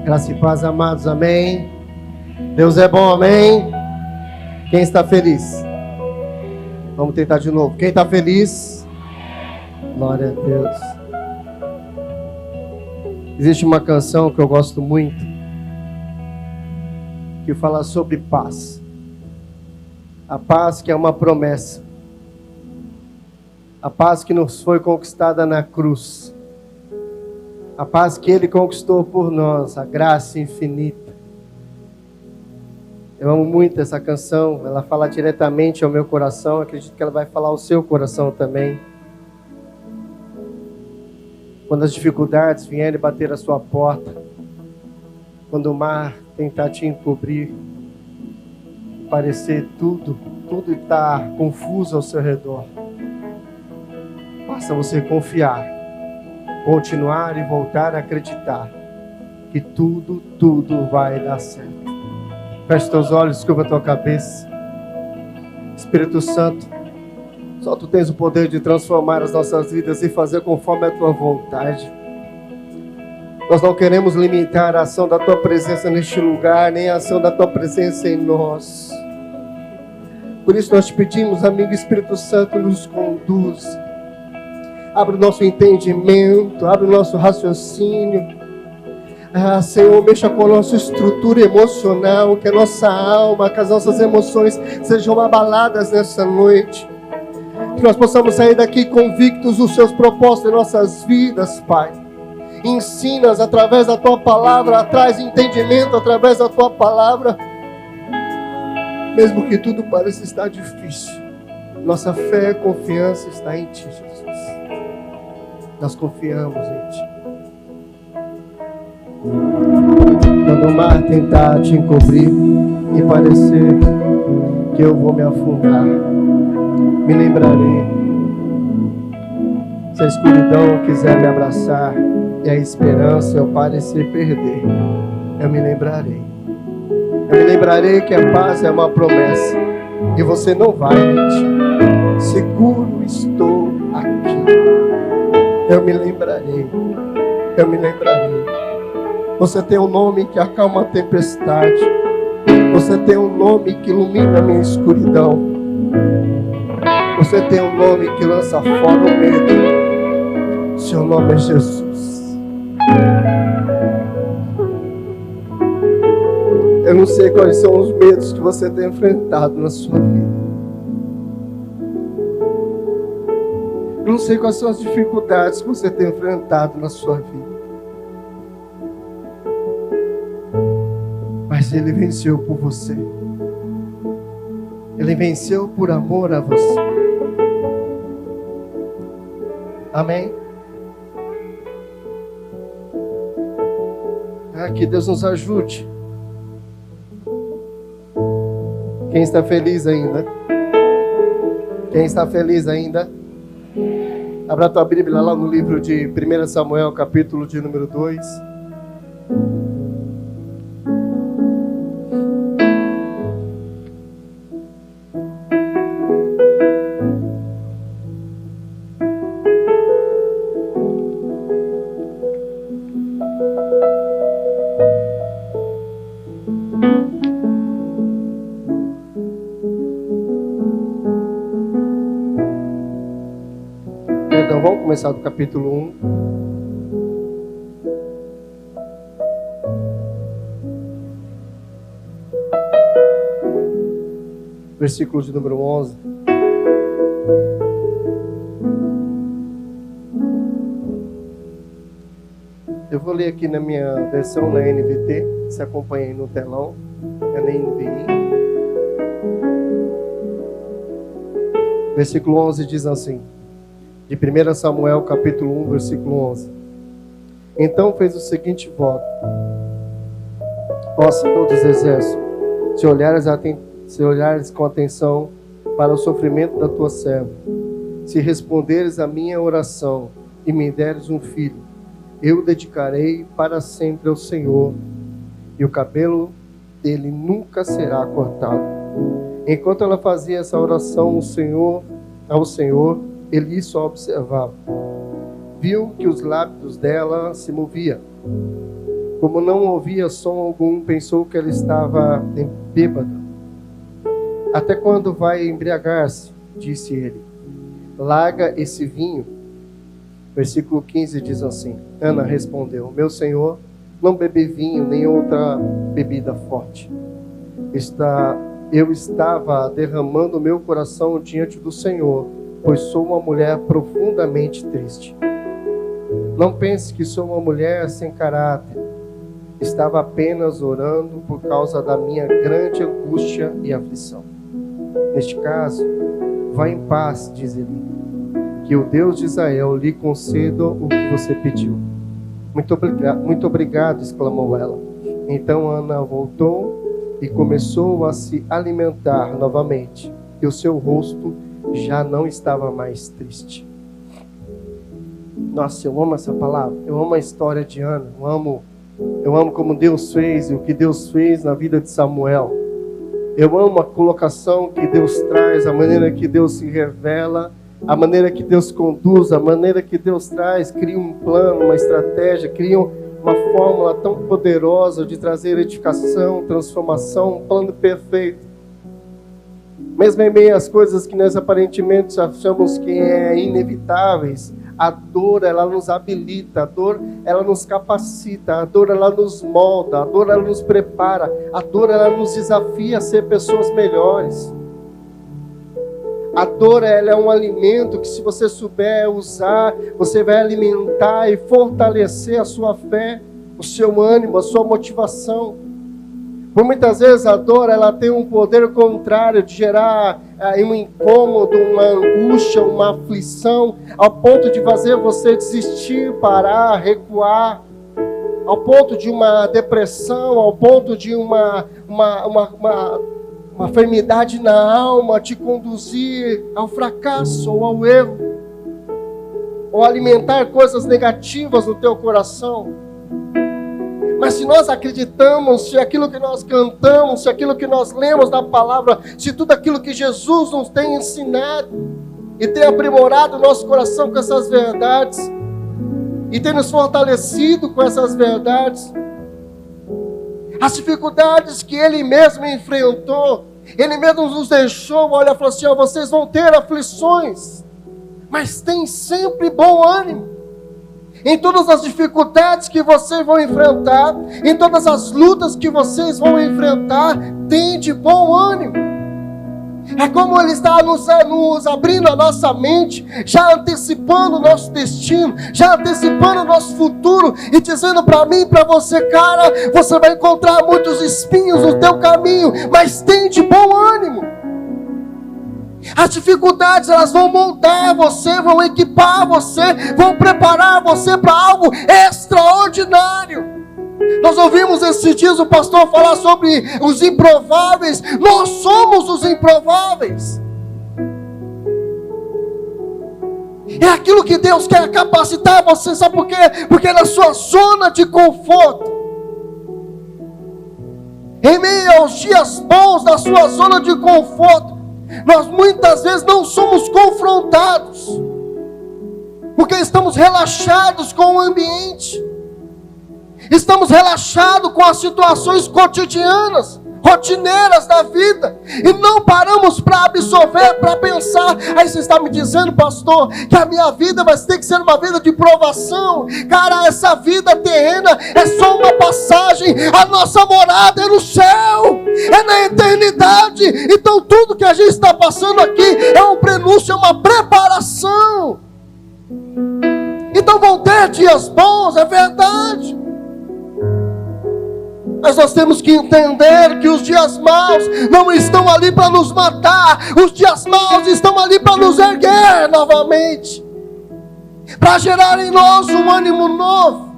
Graça e paz, amados, amém. Deus é bom, amém. Quem está feliz? Vamos tentar de novo. Quem está feliz? Glória a Deus. Existe uma canção que eu gosto muito, que fala sobre paz. A paz que é uma promessa. A paz que nos foi conquistada na cruz. A paz que Ele conquistou por nós, a graça infinita. Eu amo muito essa canção, ela fala diretamente ao meu coração, acredito que ela vai falar ao seu coração também. Quando as dificuldades vierem bater a sua porta, quando o mar tentar te encobrir, parecer tudo está confuso ao seu redor, basta você confiar, continuar e voltar a acreditar que tudo vai dar certo. Feche teus olhos, escova tua cabeça. Espírito Santo, só Tu tens o poder de transformar as nossas vidas e fazer conforme a Tua vontade. Nós não queremos limitar a ação da Tua presença neste lugar, nem a ação da Tua presença em nós. Por isso nós te pedimos, amigo Espírito Santo, nos conduz. Abre o nosso entendimento, abre o nosso raciocínio. Senhor, mexa com a nossa estrutura emocional, que a nossa alma, que as nossas emoções sejam abaladas nessa noite. Que nós possamos sair daqui convictos dos Seus propósitos em nossas vidas, Pai. Ensina-nos através da Tua palavra, traz entendimento através da Tua palavra. Mesmo que tudo pareça estar difícil, nossa fé e confiança está em Ti, Jesus. Nós confiamos em Ti. Quando o mar tentar te encobrir e parecer que eu vou me afundar, me lembrarei. Se a escuridão quiser me abraçar e a esperança eu parecer perder, eu me lembrarei. Eu me lembrarei que a paz é uma promessa e você não vai mentir. Seguro estou aqui. Eu me lembrarei. Eu me lembrarei. Você tem um nome que acalma a tempestade. Você tem um nome que ilumina a minha escuridão. Você tem um nome que lança fora o medo. Seu nome é Jesus. Eu não sei quais são os medos que você tem enfrentado na sua vida. Eu não sei quais são as dificuldades que você tem enfrentado na sua vida. Mas Ele venceu por você. Ele venceu por amor a você. Amém? Que Deus nos ajude. Quem está feliz ainda? Quem está feliz ainda? Abra a tua Bíblia lá no livro de 1 Samuel, capítulo de número 2. Vamos começar do capítulo 1. Versículo de número 11. Eu vou ler aqui na minha versão na NVT. Você acompanha aí no telão. É na NVI. Versículo 11 diz assim. De 1 Samuel, capítulo 1, versículo 11. Então fez o seguinte voto: Ó Senhor dos Exércitos, se olhares com atenção para o sofrimento da tua serva, se responderes à minha oração e me deres um filho, eu o dedicarei para sempre ao Senhor, e o cabelo dele nunca será cortado. Enquanto ela fazia essa oração ao Senhor, Eli só observava. Viu que os lábios dela se moviam. Como não ouvia som algum, pensou que ela estava bêbada. Até quando vai embriagar-se? Disse ele. Larga esse vinho. Versículo 15 diz assim: Ana respondeu: Meu senhor, não bebi vinho nem outra bebida forte. Eu estava derramando meu coração diante do Senhor, pois sou uma mulher profundamente triste. Não pense que sou uma mulher sem caráter. Estava apenas orando por causa da minha grande angústia e aflição. Neste caso, vá em paz, diz ele, que o Deus de Israel lhe conceda o que você pediu. Muito obrigado, exclamou ela. Então Ana voltou e começou a se alimentar novamente, e o seu rosto já não estava mais triste. Nossa, eu amo essa palavra, eu amo a história de Ana, eu amo como Deus fez e o que Deus fez na vida de Samuel. Eu amo a colocação que Deus traz, a maneira que Deus se revela, a maneira que Deus conduz, a maneira que Deus traz, cria um plano, uma estratégia, cria uma fórmula tão poderosa de trazer edificação, transformação, um plano perfeito. Mesmo em meio às coisas que nós aparentemente achamos que é inevitáveis, a dor, ela nos habilita, a dor, ela nos capacita, a dor, ela nos molda, a dor, ela nos prepara, a dor, ela nos desafia a ser pessoas melhores. A dor, ela é um alimento que, se você souber usar, você vai alimentar e fortalecer a sua fé, o seu ânimo, a sua motivação. Por muitas vezes a dor, ela tem um poder contrário de gerar um incômodo, uma angústia, uma aflição, ao ponto de fazer você desistir, parar, recuar, ao ponto de uma depressão, ao ponto de uma enfermidade na alma te conduzir ao fracasso ou ao erro, ou alimentar coisas negativas no teu coração. Mas se nós acreditamos, se aquilo que nós cantamos, se aquilo que nós lemos da palavra, se tudo aquilo que Jesus nos tem ensinado e tem aprimorado o nosso coração com essas verdades e tem nos fortalecido com essas verdades, as dificuldades que Ele mesmo enfrentou, Ele mesmo nos deixou, olha, falou assim, vocês vão ter aflições, mas tem sempre bom ânimo. Em todas as dificuldades que vocês vão enfrentar, em todas as lutas que vocês vão enfrentar, tem de bom ânimo. É como Ele está nos abrindo a nossa mente, já antecipando o nosso destino, já antecipando o nosso futuro, e dizendo para mim e para você, cara, você vai encontrar muitos espinhos no teu caminho, mas tem de bom ânimo. As dificuldades, elas vão moldar você, vão equipar você, vão preparar você para algo extraordinário. Nós ouvimos esses dias o pastor falar sobre os improváveis. Nós somos os improváveis. É aquilo que Deus quer capacitar você, sabe por quê? Porque na sua zona de conforto, em meio aos dias bons da sua zona de conforto, nós muitas vezes não somos confrontados, porque estamos relaxados com o ambiente, estamos relaxados com as situações cotidianas, rotineiras da vida, e não paramos para absorver, para pensar. Aí você está me dizendo, pastor, que a minha vida vai ter que ser uma vida de provação. Cara, essa vida terrena é só uma passagem, a nossa morada é no céu, é na eternidade. Então tudo que a gente está passando aqui é um prenúncio, é uma preparação. Então vão ter dias bons, é verdade, mas nós temos que entender que os dias maus não estão ali para nos matar. Os dias maus estão ali para nos erguer novamente, para gerar em nós um ânimo novo,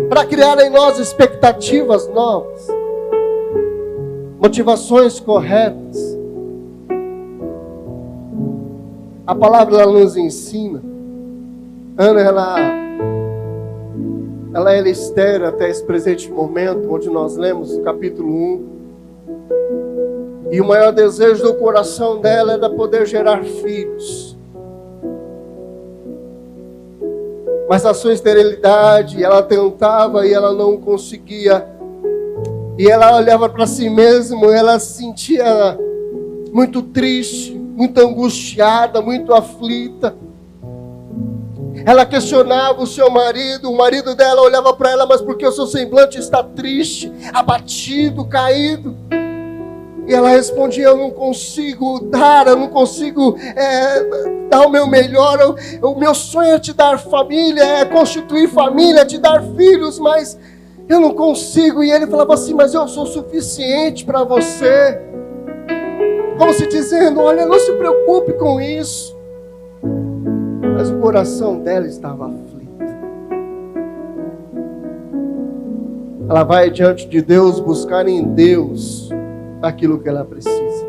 para criar em nós expectativas novas, motivações corretas. A palavra, ela nos ensina. Ana, ela era estéril até esse presente momento, onde nós lemos o capítulo 1. E o maior desejo do coração dela era poder gerar filhos. Mas a sua esterilidade, ela tentava e ela não conseguia. E ela olhava para si mesma, ela se sentia muito triste, muito angustiada, muito aflita. Ela questionava o seu marido, o marido dela olhava para ela, mas por que o seu semblante está triste, abatido, caído? E ela respondia, eu não consigo dar o meu melhor, o meu sonho é te dar família, é constituir família, é te dar filhos, mas eu não consigo. E ele falava assim, mas eu sou suficiente para você. Como se dizendo, olha, não se preocupe com isso. Mas o coração dela estava aflito. Ela vai diante de Deus buscar em Deus aquilo que ela precisa.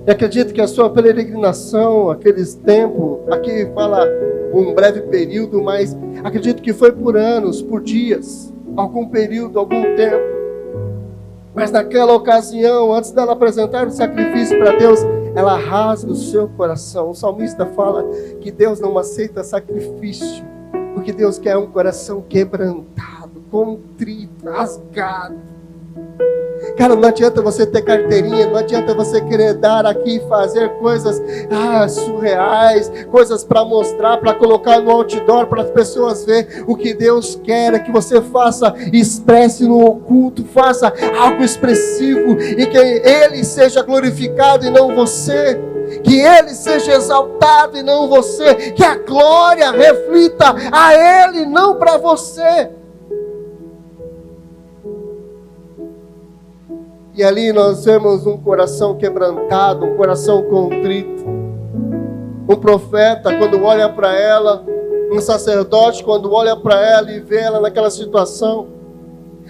E acredito que a sua peregrinação, aqueles tempos, aqui fala um breve período, mas acredito que foi por anos, por dias, algum período, algum tempo. Mas naquela ocasião, antes dela apresentar o sacrifício para Deus, ela rasga o seu coração. O salmista fala que Deus não aceita sacrifício, porque Deus quer um coração quebrantado, contrito, rasgado. Cara, não adianta você ter carteirinha, não adianta você querer dar aqui e fazer coisas surreais, coisas para mostrar, para colocar no outdoor, para as pessoas verem. O que Deus quer é que você faça, expresse no oculto, faça algo expressivo e que Ele seja glorificado e não você. Que Ele seja exaltado e não você. Que a glória reflita a Ele, não para você. E ali nós vemos um coração quebrantado, um coração contrito. Um profeta, quando olha para ela, um sacerdote, quando olha para ela e vê ela naquela situação.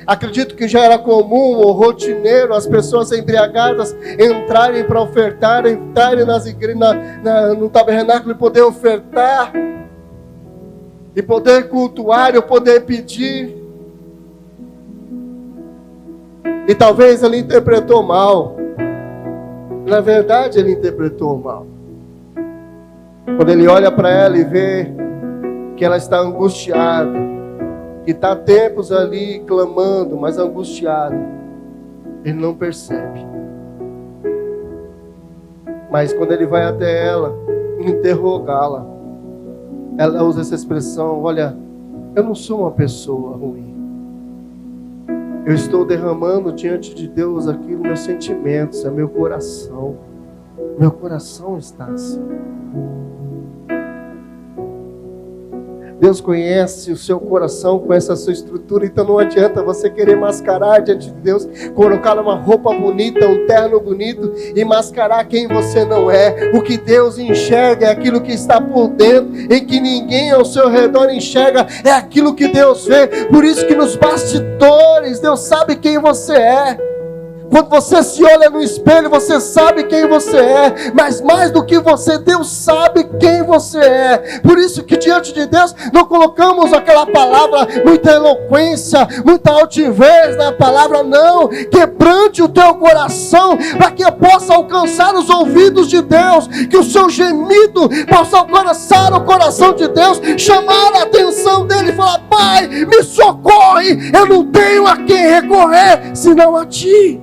Acredito que já era comum ou rotineiro as pessoas embriagadas entrarem para ofertar, entrarem no tabernáculo e poder ofertar, e poder cultuar, e poder pedir. E talvez ele interpretou mal. Na verdade, ele interpretou mal. Quando ele olha para ela e vê que ela está angustiada, que está tempos ali clamando, mas angustiada, ele não percebe. Mas quando ele vai até ela, interrogá-la, ela usa essa expressão, olha, eu não sou uma pessoa ruim. Eu estou derramando diante de Deus aqui os meus sentimentos, é meu coração. Meu coração está assim. Deus conhece o seu coração, conhece a sua estrutura, então não adianta você querer mascarar diante de Deus, colocar uma roupa bonita, um terno bonito e mascarar quem você não é. O que Deus enxerga é aquilo que está por dentro, em que ninguém ao seu redor enxerga, é aquilo que Deus vê. Por isso que nos bastidores Deus sabe quem você é. Quando você se olha no espelho, você sabe quem você é. Mas mais do que você, Deus sabe quem você é. Por isso que diante de Deus não colocamos aquela palavra, muita eloquência, muita altivez na palavra, não. Quebrante o teu coração, para que possa alcançar os ouvidos de Deus. Que o seu gemido possa alcançar o coração de Deus, chamar a atenção dele e falar, Pai, me socorre, eu não tenho a quem recorrer, senão a Ti.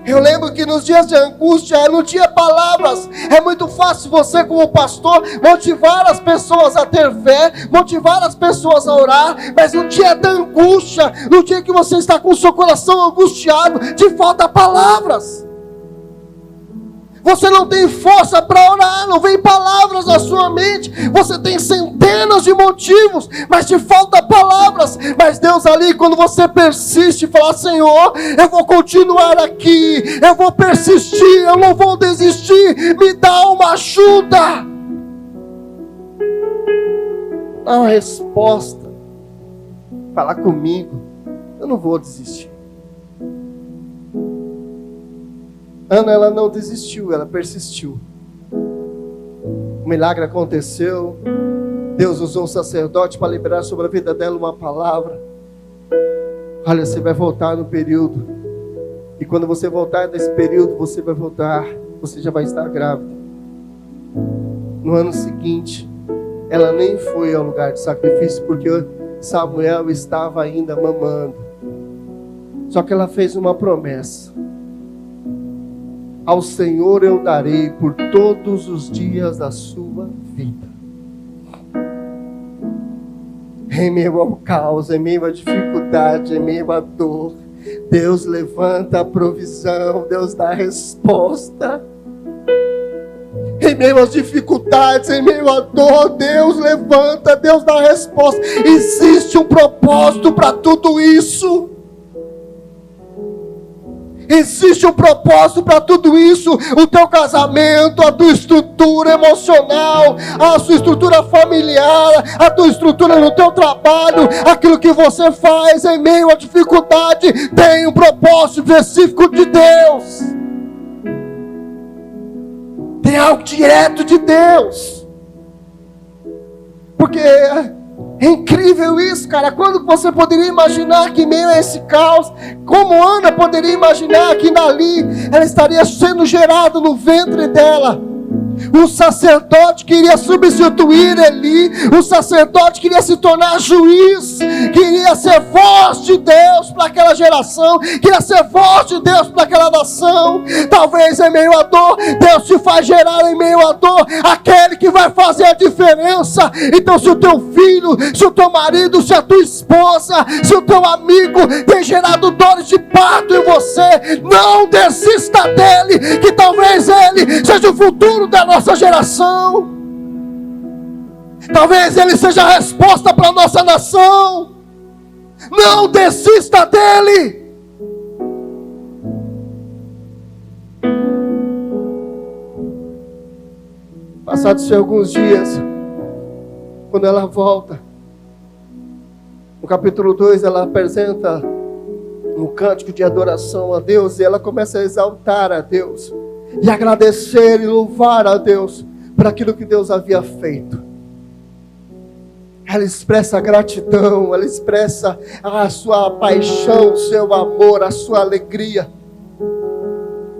Eu lembro que nos dias de angústia eu não tinha palavras. É muito fácil você, como pastor, motivar as pessoas a ter fé, motivar as pessoas a orar, mas no dia da angústia, no dia que você está com o seu coração angustiado, te falta palavras. Você não tem força para orar, não vem palavras na sua mente. Você tem centenas de motivos, mas te falta palavras. Mas Deus ali, quando você persiste, fala, Senhor, eu vou continuar aqui, eu vou persistir, eu não vou desistir, me dá uma ajuda. Dá uma resposta. Fala comigo, eu não vou desistir. Ana, ela não desistiu, ela persistiu. O milagre aconteceu. Deus usou o sacerdote para liberar sobre a vida dela uma palavra. Olha, você vai voltar no período. E quando você voltar desse período, você vai voltar. Você já vai estar grávida. No ano seguinte, ela nem foi ao lugar de sacrifício, porque Samuel estava ainda mamando. Só que ela fez uma promessa: ao Senhor eu darei por todos os dias da sua vida. Em meio ao caos, em meio à dificuldade, em meio à dor, Deus levanta a provisão, Deus dá a resposta. Em meio às dificuldades, em meio à dor, Deus levanta, Deus dá a resposta. Existe um propósito para tudo isso. Existe um propósito para tudo isso. O teu casamento, a tua estrutura emocional, a sua estrutura familiar, a tua estrutura no teu trabalho, aquilo que você faz em meio à dificuldade, tem um propósito específico de Deus. Tem algo direto de Deus. Porque é incrível isso, cara. Quando você poderia imaginar que em meio a esse caos, como Ana poderia imaginar que dali ela estaria sendo gerada no ventre dela? O sacerdote queria substituir Eli, o sacerdote queria se tornar juiz, queria ser voz de Deus para aquela geração, queria ser voz de Deus para aquela nação. Talvez em meio à dor, Deus te faz gerar em meio à dor aquele que vai fazer a diferença. Então se o teu filho, se o teu marido, se a tua esposa, se o teu amigo tem gerado dores de parto em você, não desista dele, que talvez ele seja o futuro da nossa geração. Talvez ele seja a resposta para a nossa nação. Não desista dele. Passados alguns dias, quando ela volta, no capítulo 2, ela apresenta um cântico de adoração a Deus, e ela começa a exaltar a Deus, e agradecer e louvar a Deus por aquilo que Deus havia feito. Ela expressa gratidão, ela expressa a sua paixão, o seu amor, a sua alegria.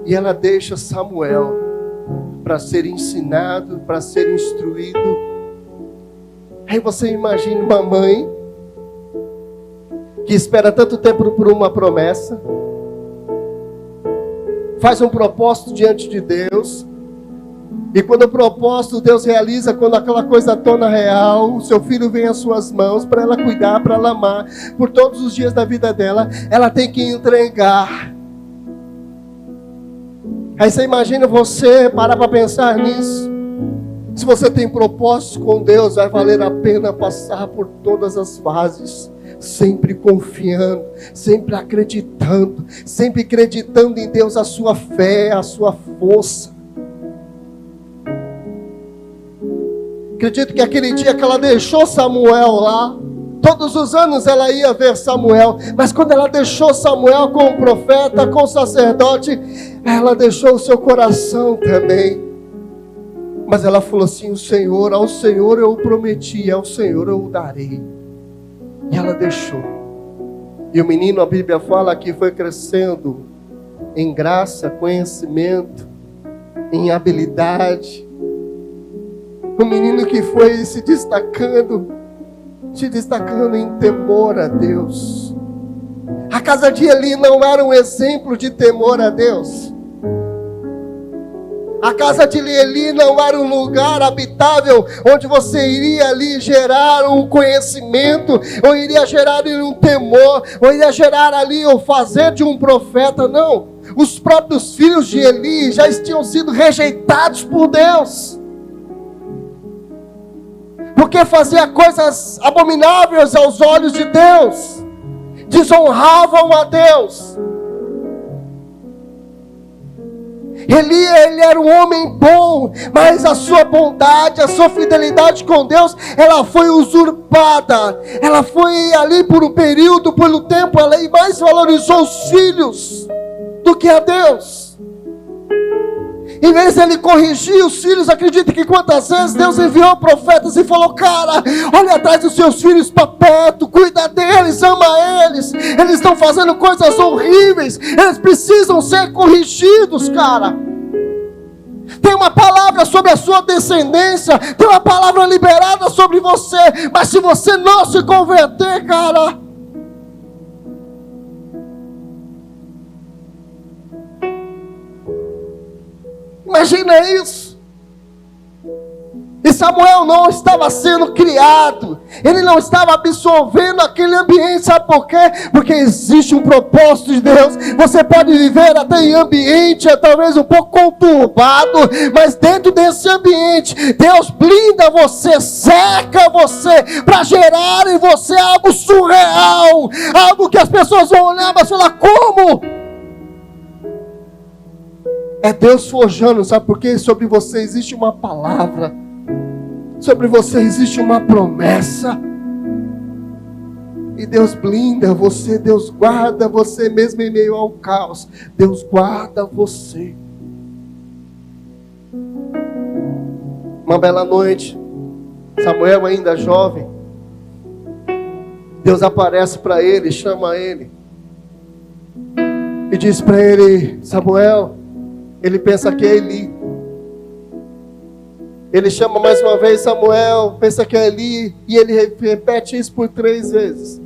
E ela deixa Samuel para ser ensinado, para ser instruído. Aí você imagina uma mãe que espera tanto tempo por uma promessa, faz um propósito diante de Deus, e quando o propósito Deus realiza, quando aquela coisa torna real, o seu filho vem às suas mãos para ela cuidar, para ela amar, por todos os dias da vida dela, ela tem que entregar. Aí você imagina você parar para pensar nisso. Se você tem propósito com Deus, vai valer a pena passar por todas as fases, sempre confiando, sempre acreditando em Deus, a sua fé, a sua força. Acredito que aquele dia que ela deixou Samuel lá, todos os anos ela ia ver Samuel, mas quando ela deixou Samuel com o profeta, com o sacerdote, ela deixou o seu coração também. Mas ela falou assim: ao Senhor eu prometi, ao Senhor eu o darei. E ela deixou. E o menino, a Bíblia fala que foi crescendo em graça, conhecimento, em habilidade. Um menino que foi se destacando em temor a Deus. A casa de Eli não era um exemplo de temor a Deus. A casa de Eli não era um lugar habitável onde você iria ali gerar um conhecimento, ou iria gerar ali um temor, ou iria gerar ali o fazer de um profeta. Não, os próprios filhos de Eli já tinham sido rejeitados por Deus, porque fazia coisas abomináveis aos olhos de Deus, desonravam a Deus. Eli era um homem bom, mas a sua bondade, a sua fidelidade com Deus, ela foi usurpada. Ela foi ali por um período, pelo tempo, ela mais valorizou os filhos do que a Deus. Em vez de ele corrigir os filhos, acredita que quantas vezes Deus enviou profetas e falou: cara, olha atrás dos seus filhos para perto, cuida deles, ama eles, eles estão fazendo coisas horríveis, eles precisam ser corrigidos, cara. Tem uma palavra sobre a sua descendência, tem uma palavra liberada sobre você, mas se você não se converter, cara, imagina isso. E Samuel não estava sendo criado, ele não estava absorvendo aquele ambiente, sabe por quê? Porque existe um propósito de Deus. Você pode viver até em ambiente, talvez um pouco conturbado, mas dentro desse ambiente, Deus blinda você, seca você, para gerar em você algo surreal, algo que as pessoas vão olhar e falar, como? É Deus forjando, sabe por quê? Sobre você existe uma palavra. Sobre você existe uma promessa. E Deus blinda você, Deus guarda você mesmo em meio ao caos. Deus guarda você. Uma bela noite, Samuel ainda jovem, Deus aparece para ele, chama ele e diz para ele, Samuel. Ele pensa que é Eli. Ele chama mais uma vez Samuel, pensa que é Eli, e ele repete isso por 3 vezes.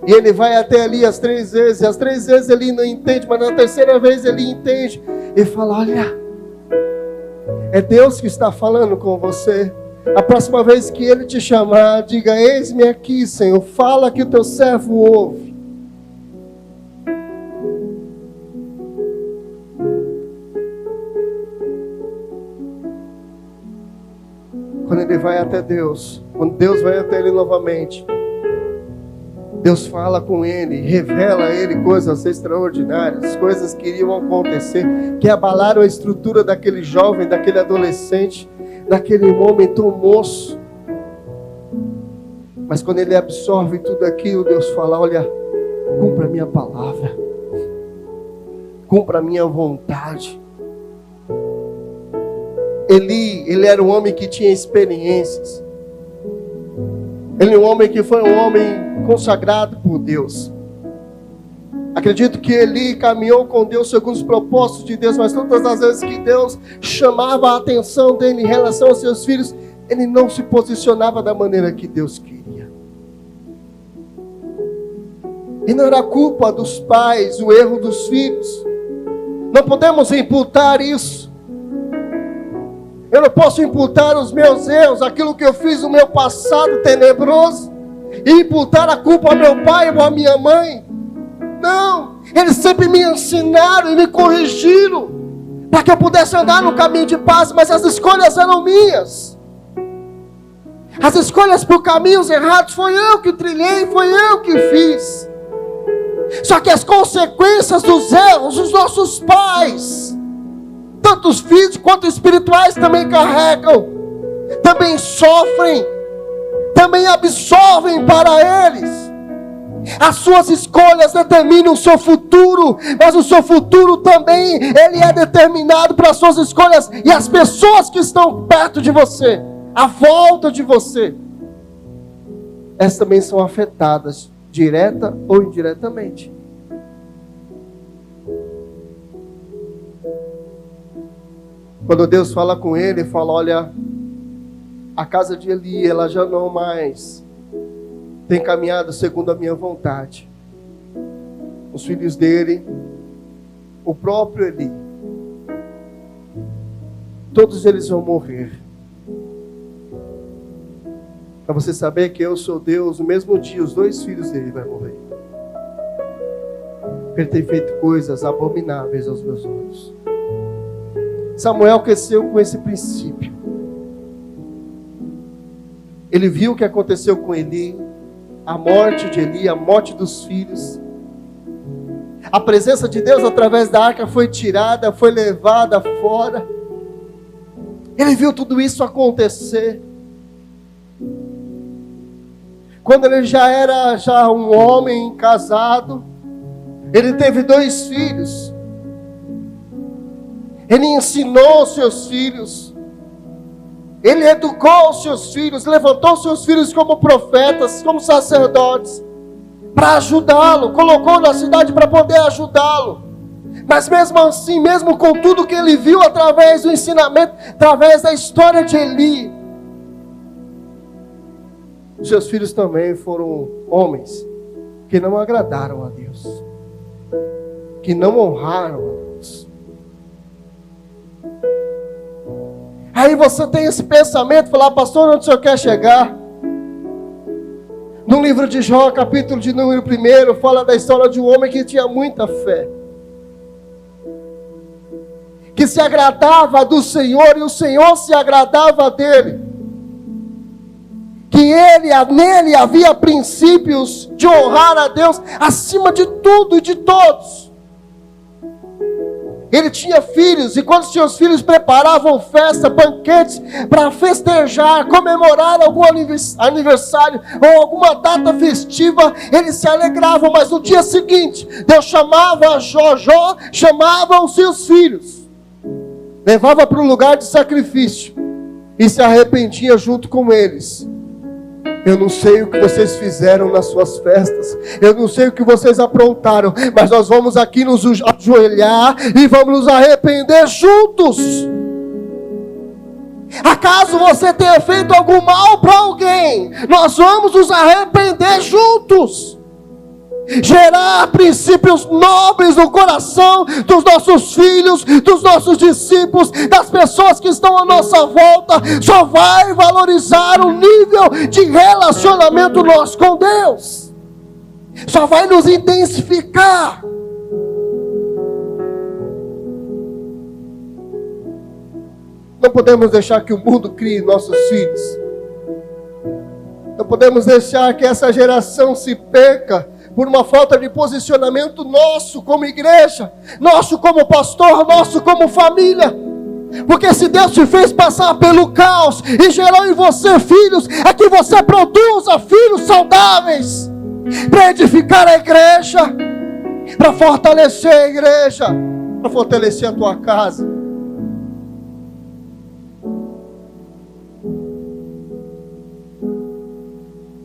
E ele vai até ali as 3 vezes, e as 3 vezes ele não entende, mas na 3ª vez ele entende. E fala, olha, é Deus que está falando com você. A próxima vez que ele te chamar, diga, eis-me aqui, Senhor, fala que o teu servo ouve. Quando ele vai até Deus, quando Deus vai até ele novamente, Deus fala com ele, revela a ele coisas extraordinárias, coisas que iriam acontecer, que abalaram a estrutura daquele jovem, daquele adolescente, daquele momento moço. Mas quando ele absorve tudo aquilo, Deus fala, olha, cumpra a minha palavra, cumpra a minha vontade. Ele era um homem que tinha experiências. Ele é um homem que foi um homem consagrado por Deus. Acredito que Eli caminhou com Deus segundo os propósitos de Deus, mas todas as vezes que Deus chamava a atenção dele em relação aos seus filhos, ele não se posicionava da maneira que Deus queria. E não era culpa dos pais, o erro dos filhos. Não podemos imputar isso. Eu não posso imputar os meus erros, aquilo que eu fiz no meu passado tenebroso, e imputar a culpa ao meu pai ou à minha mãe. Não, eles sempre me ensinaram e me corrigiram, para que eu pudesse andar no caminho de paz, mas as escolhas eram minhas. As escolhas por caminhos errados, foi eu que trilhei, foi eu que fiz. Só que as consequências dos erros, os nossos pais, tanto os físicos quanto espirituais, também carregam, também sofrem, também absorvem para eles. As suas escolhas determinam o seu futuro, mas o seu futuro também, ele é determinado pelas suas escolhas, e as pessoas que estão perto de você, à volta de você, essas também são afetadas, direta ou indiretamente. Quando Deus fala com ele, fala, olha, a casa de Eli, ela já não mais tem caminhado segundo a minha vontade. Os filhos dele, o próprio Eli, todos eles vão morrer. Para você saber que eu sou Deus, no mesmo dia os 2 filhos dele vão morrer. Porque ele tem feito coisas abomináveis aos meus olhos. Samuel cresceu com esse princípio. Ele viu o que aconteceu com Eli, a morte de Eli, a morte dos filhos. A presença de Deus através da arca foi tirada, foi levada fora. Ele viu tudo isso acontecer. Quando ele já era um homem casado, ele teve 2 filhos. Ele ensinou os seus filhos. Ele educou os seus filhos, levantou os seus filhos como profetas, como sacerdotes, para ajudá-lo, colocou na cidade para poder ajudá-lo. Mas mesmo assim, mesmo com tudo que ele viu através do ensinamento, através da história de Eli, seus filhos também foram homens que não agradaram a Deus, que não honraram a Deus. Aí você tem esse pensamento, falar, pastor, onde o senhor quer chegar? No livro de Jó, capítulo de número 1, fala da história de um homem que tinha muita fé, que se agradava do Senhor e o Senhor se agradava dele, que nele havia princípios de honrar a Deus acima de tudo e de todos. Ele tinha filhos, e quando seus filhos preparavam festa, banquetes, para festejar, comemorar algum aniversário, ou alguma data festiva, eles se alegravam, mas no dia seguinte, Deus chamava Jó, chamava os seus filhos, levava para o lugar de sacrifício, e se arrependia junto com eles. Eu não sei o que vocês fizeram nas suas festas, eu não sei o que vocês aprontaram, mas nós vamos aqui nos ajoelhar e vamos nos arrepender juntos. Acaso você tenha feito algum mal para alguém, nós vamos nos arrepender juntos. Gerar princípios nobres no coração dos nossos filhos, dos nossos discípulos, das pessoas que estão à nossa volta, só vai valorizar o nível de relacionamento nosso com Deus, só vai nos intensificar. Não podemos deixar que o mundo crie nossos filhos, não podemos deixar que essa geração se perca por uma falta de posicionamento nosso como igreja, nosso como pastor, nosso como família. Porque se Deus te fez passar pelo caos e gerou em você filhos, é que você produza filhos saudáveis, para edificar a igreja, para fortalecer a igreja, para fortalecer a tua casa.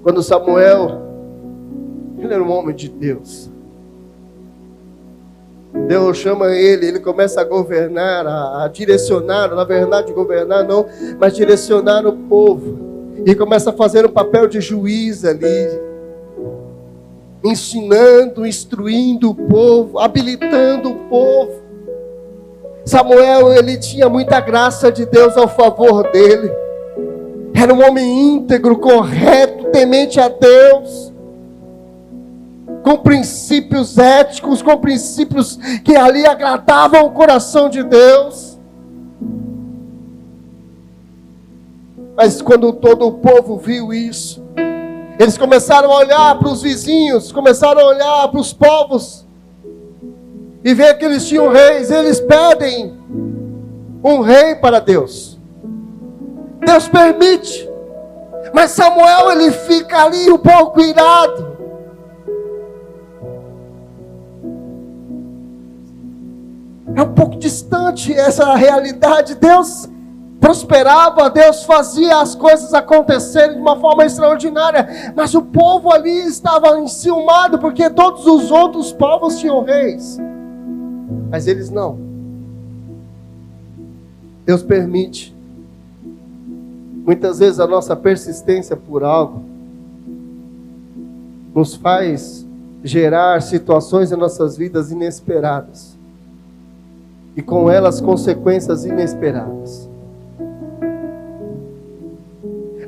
Quando Samuel, ele era um homem de Deus, Deus chama ele começa a governar, a direcionar, na verdade governar não, mas direcionar o povo, e começa a fazer um papel de juiz ali, ensinando, instruindo o povo, habilitando o povo. Samuel, ele tinha muita graça de Deus ao favor dele, era um homem íntegro, correto, temente a Deus, com princípios éticos, com princípios que ali agradavam o coração de Deus. Mas quando todo o povo viu isso, eles começaram a olhar para os vizinhos, começaram a olhar para os povos, e ver que eles tinham reis. Eles pedem um rei para Deus, Deus permite, mas Samuel, ele fica ali um pouco irado. É um pouco distante essa realidade. Deus prosperava, Deus fazia as coisas acontecerem de uma forma extraordinária, mas o povo ali estava enciumado, porque todos os outros povos tinham reis, mas eles não. Deus permite. Muitas vezes a nossa persistência por algo nos faz gerar situações em nossas vidas inesperadas, e com elas consequências inesperadas.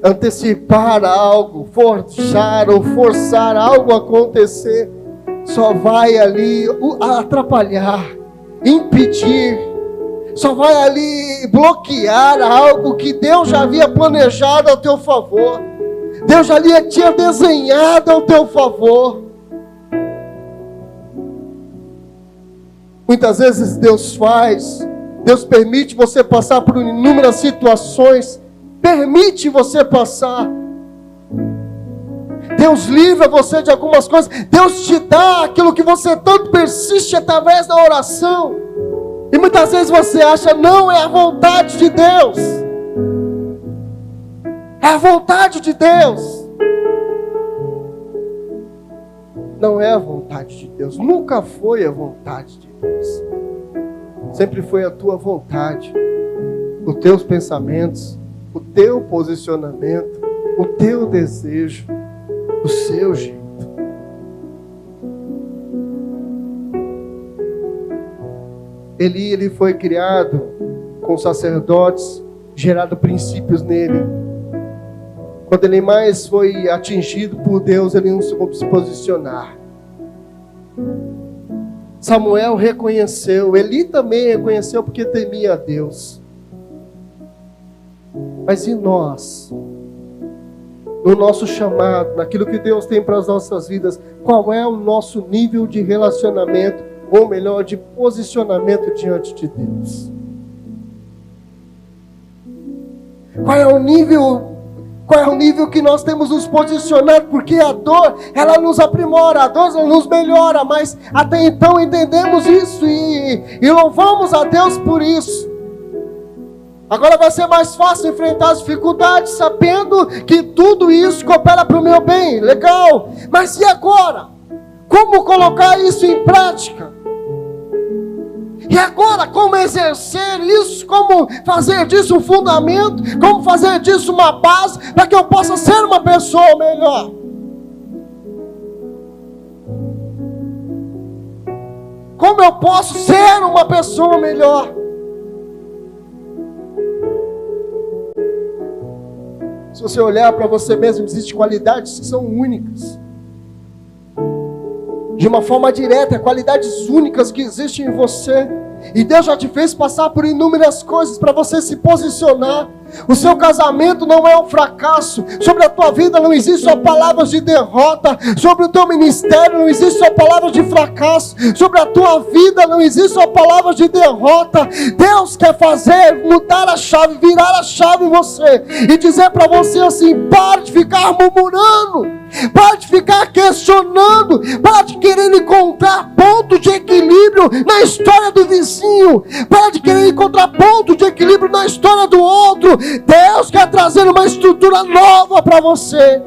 Antecipar algo, forçar ou forçar algo a acontecer, só vai ali atrapalhar, impedir, só vai ali bloquear algo que Deus já havia planejado ao teu favor, Deus já tinha desenhado ao teu favor. Muitas vezes Deus permite você passar por inúmeras situações, permite você passar. Deus livra você de algumas coisas, Deus te dá aquilo que você tanto persiste através da oração. E muitas vezes você acha, não, é a vontade de Deus. É a vontade de Deus. Não é a vontade de Deus, nunca foi a vontade de Deus. Deus. Sempre foi a tua vontade, os teus pensamentos, o teu posicionamento, o teu desejo, o seu jeito. Ele foi criado com sacerdotes, gerado princípios nele. Quando ele mais foi atingido por Deus, ele não soube se posicionar. Samuel reconheceu, Eli também reconheceu porque temia a Deus. Mas e nós? No nosso chamado, naquilo que Deus tem para as nossas vidas, qual é o nosso nível de relacionamento, ou melhor, de posicionamento diante de Deus? Qual é o nível que nós temos nos posicionado? Porque a dor, ela nos aprimora, a dor ela nos melhora, mas até então entendemos isso e louvamos a Deus por isso. Agora vai ser mais fácil enfrentar as dificuldades, sabendo que tudo isso coopera para o meu bem, legal. Mas e agora? Como colocar isso em prática? E agora, como exercer isso? Como fazer disso um fundamento? Como fazer disso uma base para que eu possa ser uma pessoa melhor? Como eu posso ser uma pessoa melhor? Se você olhar para você mesmo, existem qualidades que são únicas. De uma forma direta, qualidades únicas que existem em você. E Deus já te fez passar por inúmeras coisas para você se posicionar. O seu casamento não é um fracasso. Sobre a tua vida não existe só palavras de derrota. Sobre o teu ministério não existe só palavras de fracasso. Sobre a tua vida não existe só palavras de derrota. Deus quer fazer, mudar a chave, virar a chave em você. E dizer para você assim: pare de ficar murmurando. Pare de ficar questionando. Pare de querer encontrar ponto de equilíbrio na história do vizinho. Pare de querer encontrar ponto de equilíbrio na história do outro. Deus quer trazer uma estrutura nova para você.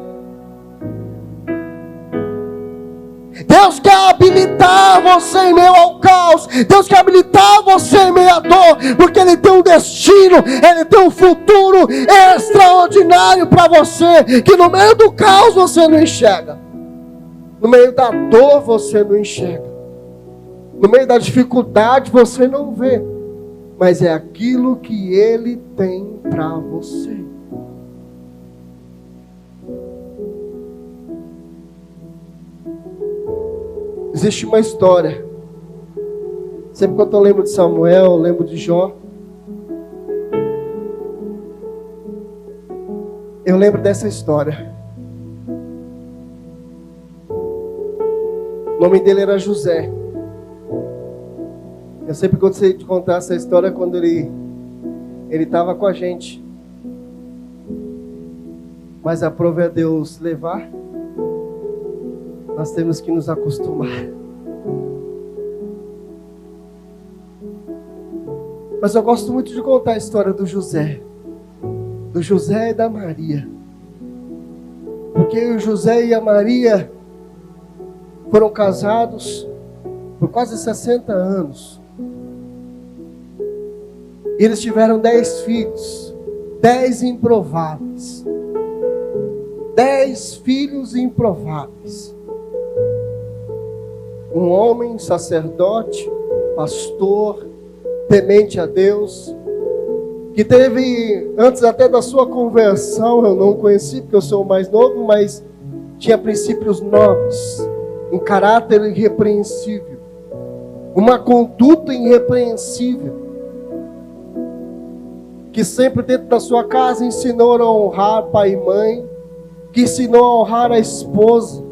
Deus quer habilitar você em meio ao caos. Deus quer habilitar você em meio à dor, porque Ele tem um destino, Ele tem um futuro extraordinário para você, que no meio do caos você não enxerga, no meio da dor você não enxerga, no meio da dificuldade você não vê, mas é aquilo que Ele tem para você. Existe uma história. Sempre quando eu lembro de Samuel, eu lembro de Jó. Eu lembro dessa história. O nome dele era José. Eu sempre gostei de contar essa história quando ele estava com a gente. Mas a prova é Deus levar. Nós temos que nos acostumar. Mas eu gosto muito de contar a história do José e da Maria. Porque o José e a Maria foram casados por quase 60 anos. E eles tiveram 10 filhos, 10 improváveis. 10 filhos improváveis. Um homem, sacerdote, pastor, temente a Deus, que teve, antes até da sua conversão, eu não conheci porque eu sou o mais novo, mas tinha princípios nobres, um caráter irrepreensível, uma conduta irrepreensível, que sempre dentro da sua casa ensinou a honrar pai e mãe, que ensinou a honrar a esposa.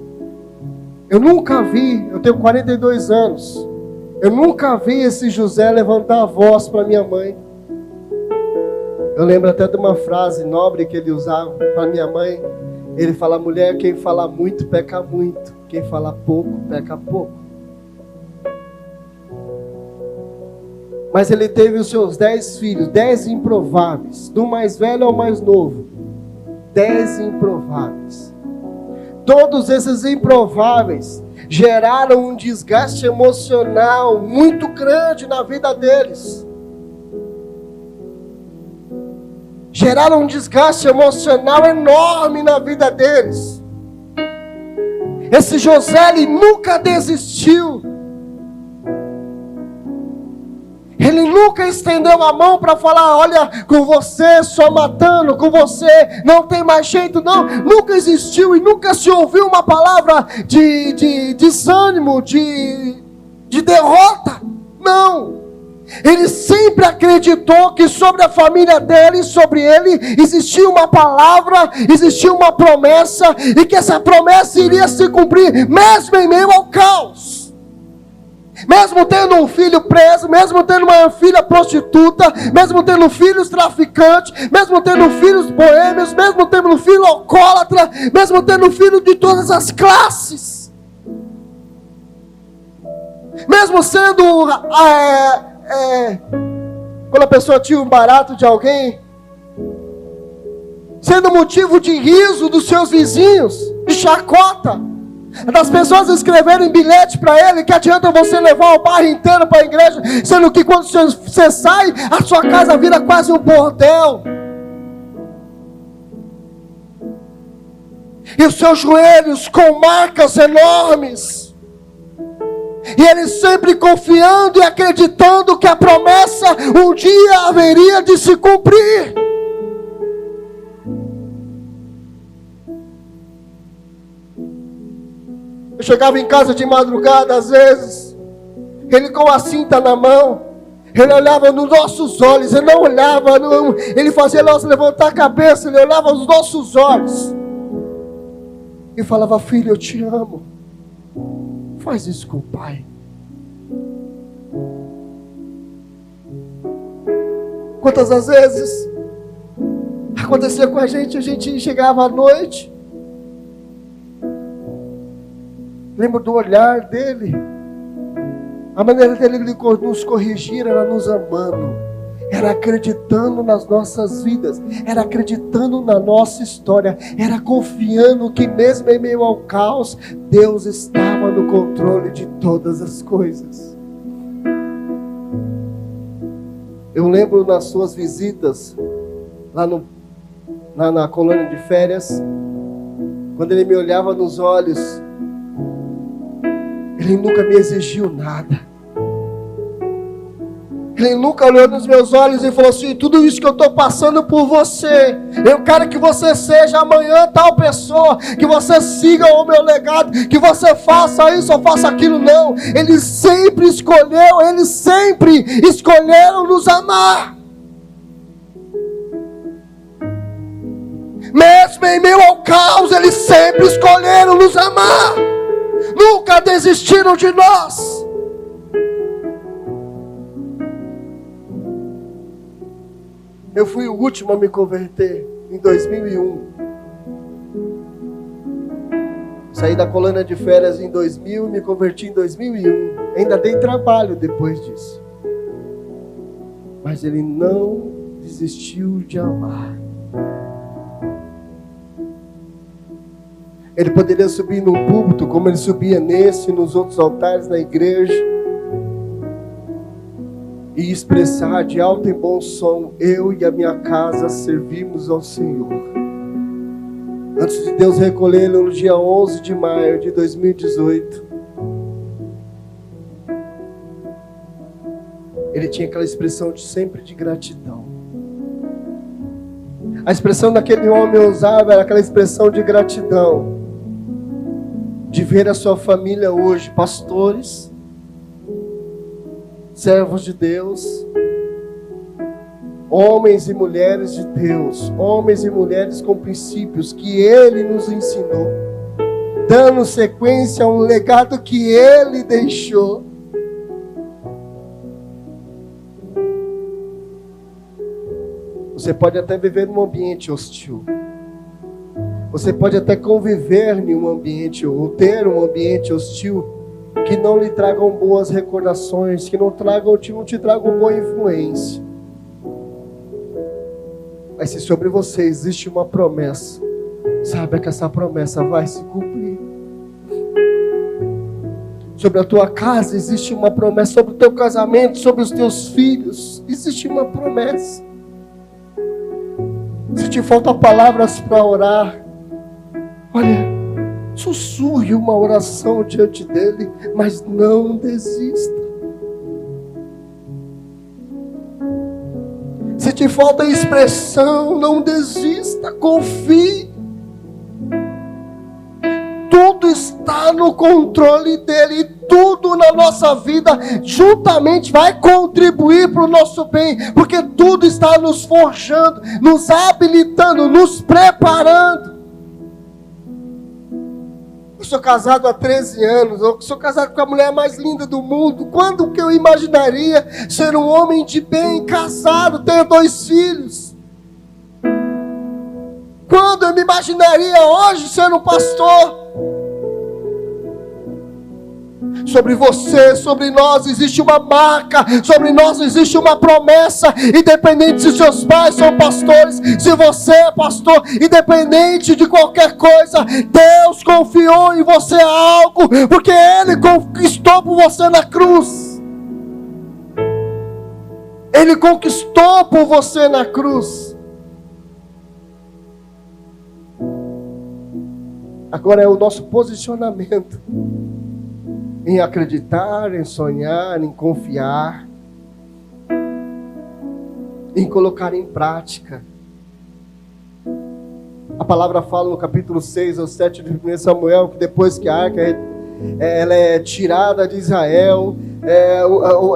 Eu nunca vi, eu tenho 42 anos, eu nunca vi esse José levantar a voz para minha mãe. Eu lembro até de uma frase nobre que ele usava para minha mãe. Ele fala: mulher, quem fala muito peca muito, quem fala pouco peca pouco. Mas ele teve os seus 10 filhos, 10 improváveis, do mais velho ao mais novo, 10 improváveis. Todos esses improváveis geraram um desgaste emocional muito grande na vida deles. Geraram um desgaste emocional enorme na vida deles. Esse José, ele nunca desistiu. Ele nunca estendeu a mão para falar: olha, com você só matando, com você não tem mais jeito, não. Nunca existiu e nunca se ouviu uma palavra de desânimo, de derrota. Não. Ele sempre acreditou que sobre a família dele, sobre ele, existia uma palavra, existia uma promessa, e que essa promessa iria se cumprir, mesmo em meio ao caos. Mesmo tendo um filho preso, mesmo tendo uma filha prostituta, mesmo tendo filhos traficantes, mesmo tendo filhos boêmios, mesmo tendo filho alcoólatra, mesmo tendo filho de todas as classes. Mesmo sendo... quando a pessoa tinha um barato de alguém, sendo motivo de riso dos seus vizinhos, de chacota, das pessoas escreverem bilhete para ele: que adianta você levar o bairro inteiro para a igreja, sendo que quando você sai, a sua casa vira quase um bordel. E os seus joelhos com marcas enormes. E ele sempre confiando e acreditando que a promessa um dia haveria de se cumprir. Eu chegava em casa de madrugada, às vezes, ele com a cinta na mão, ele olhava nos nossos olhos, ele não olhava, ele fazia nós levantar a cabeça, ele olhava nos nossos olhos, e falava: filho, eu te amo. Faz isso com o pai. Quantas das vezes acontecia com a gente chegava à noite, lembro do olhar dele, a maneira dele nos corrigir era nos amando, era acreditando nas nossas vidas, era acreditando na nossa história, era confiando que mesmo em meio ao caos, Deus estava no controle de todas as coisas. Eu lembro nas suas visitas, lá na colônia de férias, quando ele me olhava nos olhos, ele nunca me exigiu nada. Ele nunca olhou nos meus olhos e falou assim: tudo isso que eu estou passando por você, eu quero que você seja amanhã tal pessoa, que você siga o meu legado, que você faça isso ou faça aquilo. Não, eles sempre escolheram nos amar. Mesmo em meio ao caos, eles sempre escolheram nos amar. Nunca desistiram de nós. Eu fui o último a me converter em 2001. Saí da colônia de férias em 2000 e me converti em 2001. Ainda dei trabalho depois disso. Mas ele não desistiu de amar. Ele poderia subir num púlpito como ele subia nesse e nos outros altares da igreja e expressar de alto e bom som: eu e a minha casa servimos ao Senhor. Antes de Deus recolhê-lo no dia 11 de maio de 2018, ele tinha aquela expressão sempre de gratidão. A expressão daquele homem usava era aquela expressão de gratidão, de ver a sua família hoje, pastores, servos de Deus, homens e mulheres de Deus, homens e mulheres com princípios que Ele nos ensinou, dando sequência a um legado que Ele deixou. Você pode até viver num ambiente hostil, você pode até conviver em um ambiente ou ter um ambiente hostil que não lhe tragam boas recordações, que não te tragam boa influência. Mas se sobre você existe uma promessa, saiba que essa promessa vai se cumprir. Sobre a tua casa existe uma promessa. Sobre o teu casamento, sobre os teus filhos, existe uma promessa. Se te faltam palavras para orar, olha, sussurre uma oração diante dele, mas não desista. Se te falta expressão, não desista, confie. Tudo está no controle dele, e tudo na nossa vida juntamente vai contribuir para o nosso bem, porque tudo está nos forjando, nos habilitando, nos preparando. Eu sou casado há 13 anos, eu sou casado com a mulher mais linda do mundo. Quando que eu imaginaria ser um homem de bem, casado, ter 2 filhos? Quando eu me imaginaria hoje ser um pastor? Sobre você, sobre nós existe uma marca, sobre nós existe uma promessa, independente se seus pais são pastores, se você é pastor, independente de qualquer coisa, Deus confiou em você algo, porque Ele conquistou por você na cruz. Ele conquistou por você na cruz. Agora é o nosso posicionamento em acreditar, em sonhar, em confiar, em colocar em prática. A palavra fala no capítulo 6 ou 7 de 1 Samuel, que depois que a arca ela é tirada de Israel,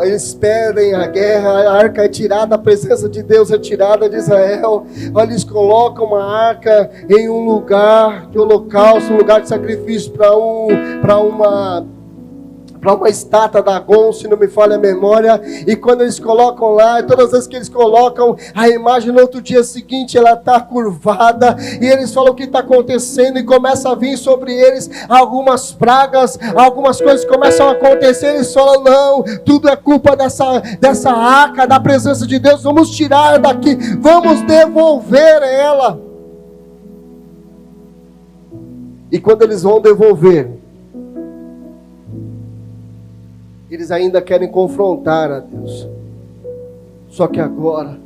eles perdem a guerra, a arca é tirada, a presença de Deus é tirada de Israel. Eles colocam uma arca em um lugar de holocausto, um lugar de sacrifício para uma estátua da Dagon, se não me falha a memória. E quando eles colocam lá, todas as vezes que eles colocam a imagem, no outro dia seguinte ela está curvada, e eles falam o que está acontecendo, e começa a vir sobre eles algumas pragas, algumas coisas começam a acontecer. Eles falam: não, tudo é culpa dessa arca, da presença de Deus, vamos tirar daqui, vamos devolver ela. E quando eles vão devolver, eles ainda querem confrontar a Deus. Só que agora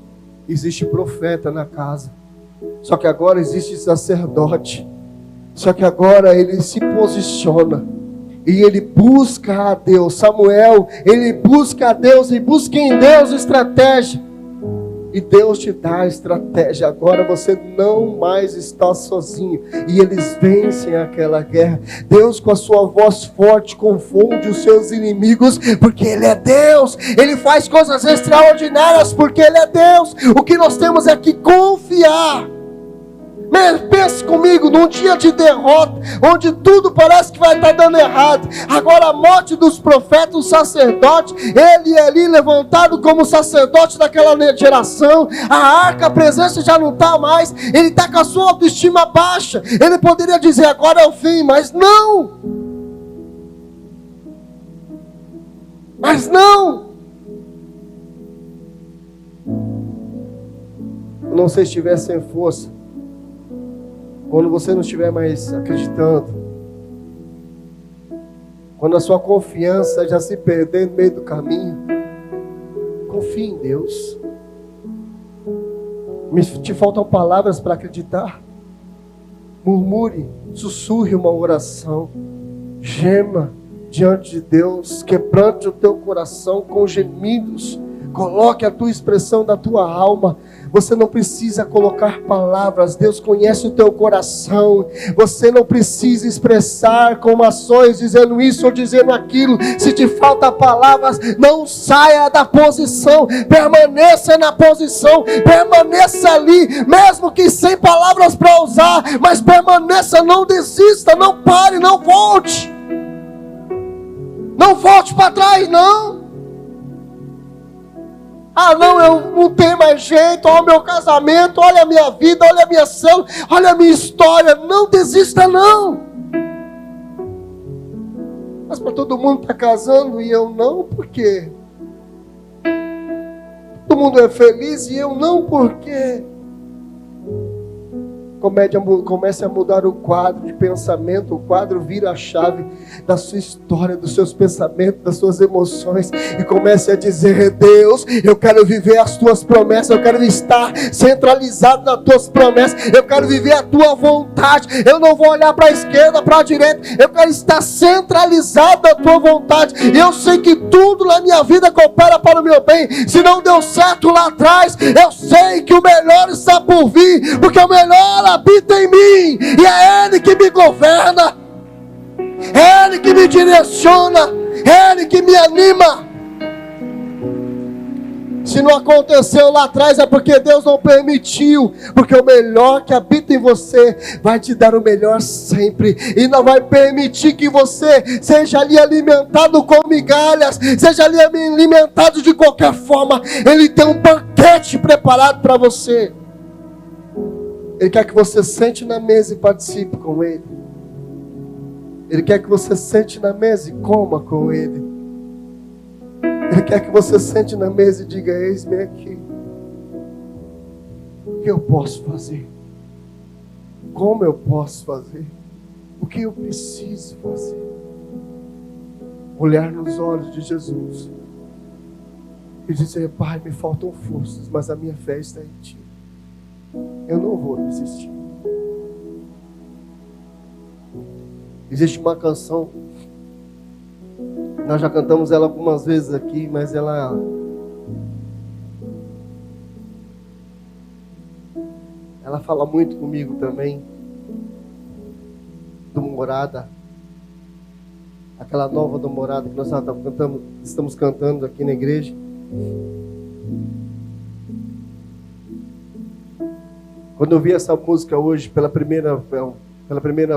existe profeta na casa. Só que agora existe sacerdote. Só que agora ele se posiciona. E ele busca a Deus. Samuel, ele busca a Deus e busca em Deus estratégia. E Deus te dá a estratégia. Agora você não mais está sozinho. E eles vencem aquela guerra. Deus, com a sua voz forte, confunde os seus inimigos, porque Ele é Deus. Ele faz coisas extraordinárias, porque Ele é Deus. O que nós temos é que confiar. Pense comigo, num dia de derrota, onde tudo parece que vai estar dando errado. Agora a morte dos profetas, o sacerdote, ele é ali levantado como sacerdote daquela geração. A arca, a presença já não está mais. Ele está com a sua autoestima baixa. Ele poderia dizer: agora é o fim, mas não. Mas não. Eu não sei se estiver sem força, quando você não estiver mais acreditando, quando a sua confiança já se perder no meio do caminho, confie em Deus. Te faltam palavras para acreditar? Murmure, sussurre uma oração, gema diante de Deus, quebrante o teu coração com gemidos, coloque a tua expressão da tua alma. Você não precisa colocar palavras, Deus conhece o teu coração. Você não precisa expressar com ações, dizendo isso ou dizendo aquilo. Se te falta palavras, não saia da posição, permaneça na posição, permaneça ali, mesmo que sem palavras para usar, mas permaneça, não desista, não pare, não volte. Não volte para trás, não. Ah, não, eu não tenho mais jeito, olha o meu casamento, olha a minha vida, olha a minha célula, olha a minha história. Não desista, não. Mas para todo mundo está casando e eu não, por quê? Todo mundo é feliz e eu não, por quê? comece a mudar o quadro de pensamento. O quadro vira a chave da sua história, dos seus pensamentos, das suas emoções. E comece a dizer: Deus, eu quero viver as tuas promessas. Eu quero estar centralizado nas tuas promessas. Eu quero viver a tua vontade. Eu não vou olhar para a esquerda, para a direita. Eu quero estar centralizado na tua vontade. E eu sei que tudo na minha vida coopera para o meu bem. Se não deu certo lá atrás, eu sei que o melhor está por vir, porque o melhor habita em mim, e é Ele que me governa, é Ele que me direciona, é Ele que me anima. Se não aconteceu lá atrás, é porque Deus não permitiu, porque o melhor que habita em você vai te dar o melhor sempre, e não vai permitir que você seja ali alimentado com migalhas, seja ali alimentado de qualquer forma. Ele tem um banquete preparado para você. Ele quer que você sente na mesa e participe com Ele. Ele quer que você sente na mesa e coma com Ele. Ele quer que você sente na mesa e diga: eis-me aqui. O que eu posso fazer? Como eu posso fazer? O que eu preciso fazer? Olhar nos olhos de Jesus e dizer: Pai, me faltam forças, mas a minha fé está em Ti. Eu não vou desistir. Existe uma canção, nós já cantamos ela algumas vezes aqui, mas ela fala muito comigo também, do Morada, aquela nova do Morada que nós estamos cantando aqui na igreja. Quando eu vi essa música hoje pela primeira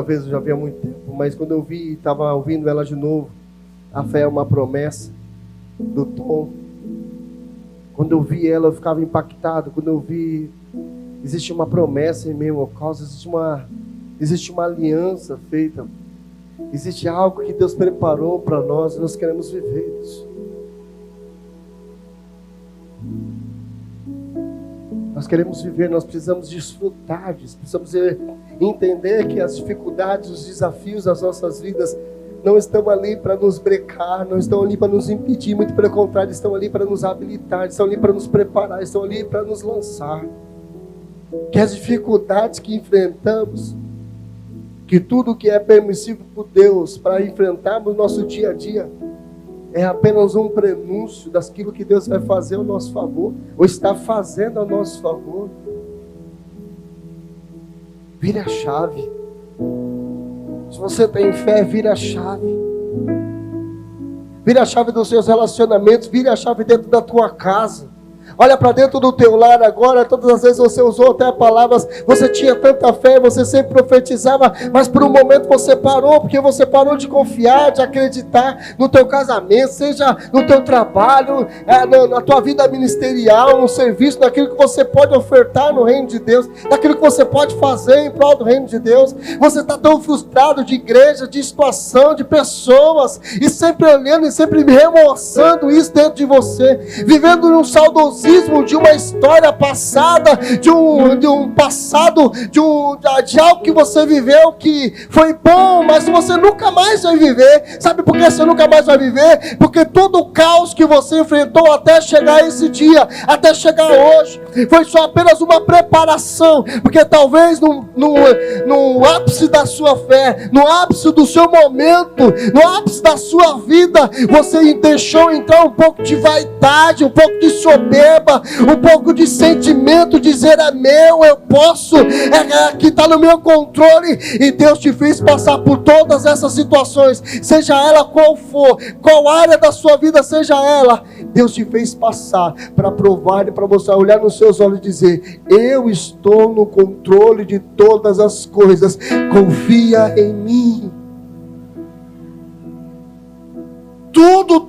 vez, eu já vi há muito tempo, mas quando eu vi, estava ouvindo ela de novo, a fé é uma promessa, do Tom. Quando eu vi ela, eu ficava impactado. Quando eu vi, existe uma promessa em meio ao caos, existe uma aliança feita, existe algo que Deus preparou para nós, e nós queremos viver isso. Nós queremos viver, nós precisamos desfrutar disso, precisamos entender que as dificuldades, os desafios das nossas vidas não estão ali para nos brecar, não estão ali para nos impedir, muito pelo contrário, estão ali para nos habilitar, estão ali para nos preparar, estão ali para nos lançar. Que as dificuldades que enfrentamos, que tudo que é permissível por Deus para enfrentarmos nosso dia a dia, é apenas um prenúncio daquilo que Deus vai fazer ao nosso favor, ou está fazendo ao nosso favor. Vire a chave. Se você tem fé, vira a chave. Vira a chave dos seus relacionamentos, vira a chave dentro da tua casa. Olha para dentro do teu lar agora. Todas as vezes você usou até palavras, você tinha tanta fé, você sempre profetizava, mas por um momento você parou, porque você parou de confiar, de acreditar no teu casamento, seja no teu trabalho, na tua vida ministerial, no serviço, naquilo que você pode ofertar no reino de Deus, naquilo que você pode fazer em prol do reino de Deus. Você está tão frustrado de igreja, de situação, de pessoas, e sempre olhando e sempre remoçando isso dentro de você, vivendo num saudosismo de uma história passada, de um passado, de algo que você viveu que foi bom, mas você nunca mais vai viver. Sabe por que você nunca mais vai viver? Porque todo o caos que você enfrentou até chegar esse dia, até chegar hoje, foi só apenas uma preparação, porque talvez no ápice da sua fé, no ápice do seu momento, no ápice da sua vida, você deixou entrar um pouco de vaidade, um pouco de soberba, um pouco de sentimento, dizer: é meu, eu posso, aqui está no meu controle. E Deus te fez passar por todas essas situações, seja ela qual for, qual área da sua vida seja ela, Deus te fez passar para provar e para mostrar, olhar nos seus olhos e dizer: eu estou no controle de todas as coisas, confia em mim. Tudo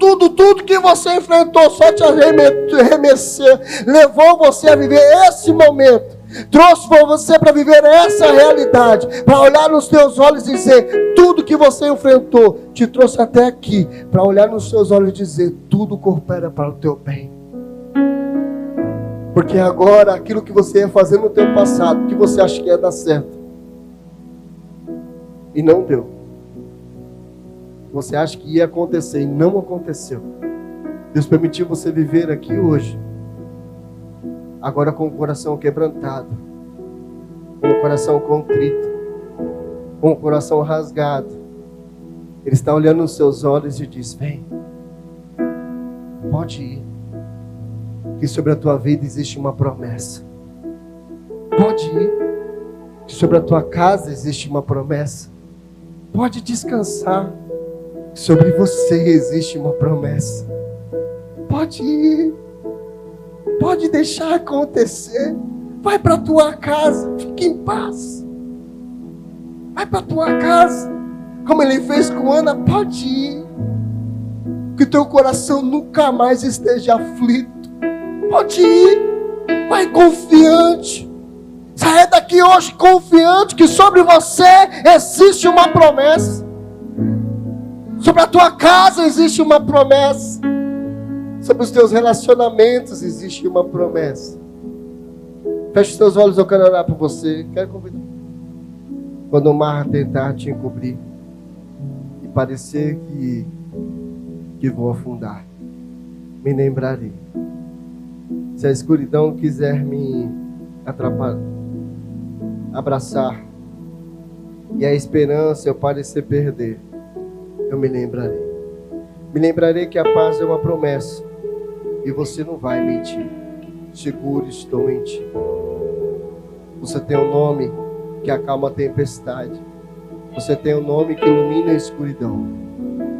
que você enfrentou só te arremessou, levou você a viver esse momento, trouxe você para viver essa realidade, para olhar nos teus olhos e dizer: tudo que você enfrentou te trouxe até aqui, para olhar nos seus olhos e dizer: tudo coopera para o teu bem. Porque agora aquilo que você ia fazer no teu passado, que você acha que ia dar certo, e não deu. Você acha que ia acontecer e não aconteceu. Deus permitiu você viver aqui hoje, agora com o coração quebrantado, com o coração contrito, com o coração rasgado. Ele está olhando nos seus olhos e diz: vem, pode ir, que sobre a tua vida existe uma promessa. Pode ir, que sobre a tua casa existe uma promessa. Pode descansar, que sobre você existe uma promessa. Pode ir, pode deixar acontecer. Vai para a tua casa, fique em paz. Vai para a tua casa, como ele fez com Ana. Pode ir, que teu coração nunca mais esteja aflito. Pode ir, vai confiante. Saia daqui hoje confiante que sobre você existe uma promessa. Sobre a tua casa existe uma promessa. Sobre os teus relacionamentos existe uma promessa. Feche os teus olhos, eu quero orar por você. Quero convidar. Quando o mar tentar te encobrir e parecer que vou afundar, me lembrarei. Se a escuridão quiser me atrapalhar, abraçar, e a esperança eu parecer perder, eu me lembrarei. Me lembrarei que a paz é uma promessa e você não vai mentir. Seguro estou em ti. Você tem um nome que acalma a tempestade. Você tem um nome que ilumina a escuridão.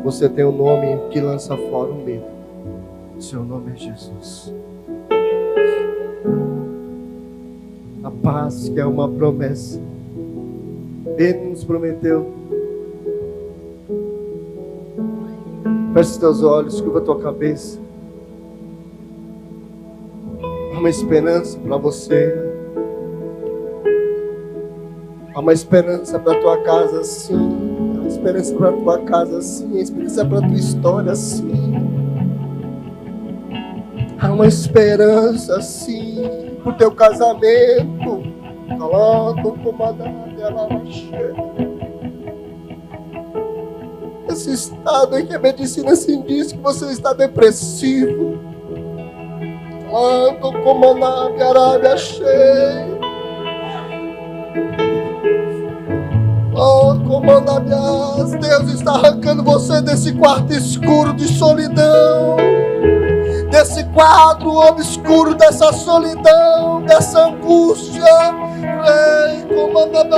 Você tem um nome que lança fora o medo. Seu nome é Jesus. A paz que é uma promessa. Ele nos prometeu. Feche os teus olhos, curva a tua cabeça. Há uma esperança para você. Há uma esperança para a tua casa, sim. Há uma esperança para a tua casa, sim. Há uma esperança para a tua história, sim. Há uma esperança, sim, para o teu casamento. Esse estado em que a medicina se diz que você está depressivo. Ando como na Arábia cheia. Oh, comanda-me, Deus está arrancando você desse quarto escuro de solidão, desse quadro obscuro, dessa solidão, dessa angústia. Ei, comanda-me,